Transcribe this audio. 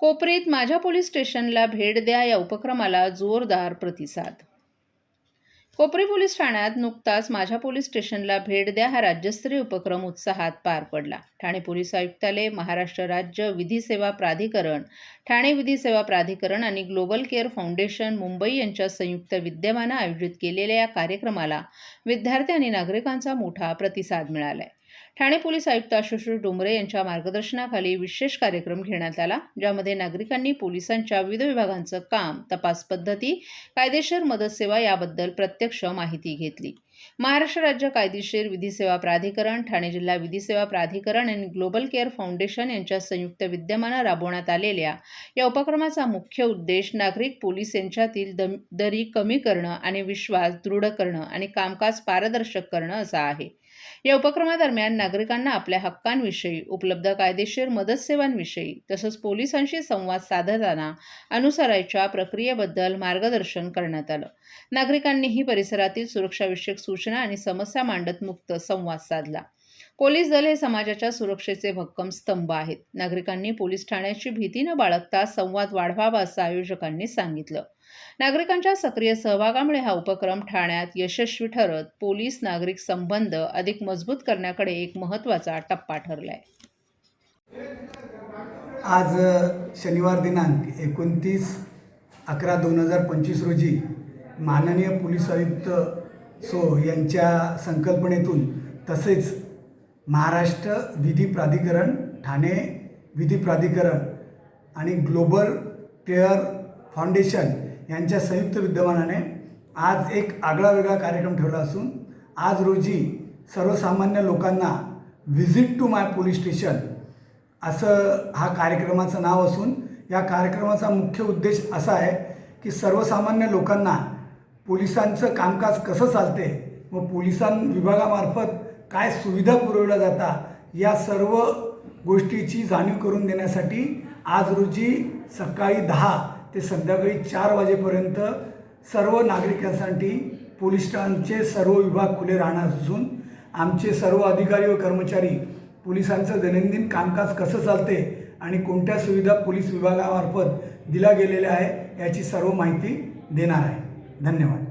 कोपरीत माझ्या पोलीस स्टेशनला भेट द्या या उपक्रमाला जोरदार प्रतिसाद. कोपरी पोलीस ठाण्यात नुकताच माझ्या पोलीस स्टेशनला भेट द्या हा राज्यस्तरीय उपक्रम उत्साहात पार पडला. ठाणे पोलीस आयुक्तालय, महाराष्ट्र राज्य विधी सेवा प्राधिकरण, ठाणे विधी सेवा प्राधिकरण आणि ग्लोबल केअर फाउंडेशन मुंबई यांच्या संयुक्त विद्यमाने आयोजित केलेल्या या कार्यक्रमाला विद्यार्थी आणि नागरिकांचा मोठा प्रतिसाद मिळालाय. ठाणे पोलीस आयुक्त आशुतोष डोंगरे यांच्या मार्गदर्शनाखाली विशेष कार्यक्रम घेण्यात आला, ज्यामध्ये नागरिकांनी पोलिसांच्या विविध विभागांचं काम, तपास पद्धती, कायदेशीर मदत सेवा याबद्दल प्रत्यक्ष माहिती घेतली. महाराष्ट्र राज्य कायदेशीर विधी सेवा प्राधिकरण, ठाणे जिल्हा विधी सेवा प्राधिकरण आणि ग्लोबल केअर फाउंडेशन यांच्या संयुक्त विद्यमाने राबवण्यात आलेल्या या उपक्रमाचा मुख्य उद्देश नागरिक पोलीस यांच्यातील दरी कमी करणं आणि विश्वास दृढ करणं आणि कामकाज पारदर्शक करणं असा आहे. या उपक्रमादरम्यान नागरिकांना आपल्या हक्कांविषयी, उपलब्ध कायदेशीर मदत सेवांविषयी तसंच पोलिसांशी संवाद साधताना अनुसरायच्या प्रक्रियेबद्दल मार्गदर्शन करण्यात आलं. नागरिकांनीही परिसरातील सुरक्षाविषयक सूचना आणि समस्या मांडत मुक्त संवाद साधला. पोलीस दल हे समाजाच्या सुरक्षेचे भक्कम स्तंभ आहेत. नागरिकांनी पोलीस ठाण्याची भीती न बाळगता संवाद वाढवावा असं आयोजकांनी सांगितलं. नागरिकांच्या सक्रिय सहभागामुळे हा उपक्रम ठाण्यात यशस्वी ठरत पोलीस नागरिक संबंध अधिक मजबूत करण्याकडे एक महत्त्वाचा टप्पा ठरलाय. आज शनिवार दिनांक 29/11/2025 रोजी माननीय पोलीस आयुक्त यांच्या संकल्पनेतून तसेच महाराष्ट्र विधी प्राधिकरण, ठाणे विधी प्राधिकरण आणि ग्लोबल केअर फाउंडेशन यांच्या संयुक्त विद्यमानाने आज एक आगळावेगळा कार्यक्रम ठेवला असून आज रोजी सर्वसामान्य लोकांना visit to my police station असं हा कार्यक्रमाचं नाव असून या कार्यक्रमाचा मुख्य उद्देश असा आहे की सर्वसामान्य लोकांना पोलिसांचं कामकाज कसं चालते व पोलिसां विभागामार्फत काय सुविधा पुरवल्या जातात या सर्व गोष्टीची जाणीव करून देण्यासाठी आज रोजी सकाळी 10 ते संध्याकाळी 4 वाजेपर्यंत सर्व नागरिकांसाठी पोलीस ठाण्याचे सर्व विभाग खुले राहणार असून आमचे सर्व अधिकारी व कर्मचारी पोलिसांचं दैनंदिन कामकाज कसं चालते आणि कोणत्या सुविधा पोलीस विभागामार्फत दिल्या गेलेल्या आहे याची सर्व माहिती देणार आहे. धन्यवाद.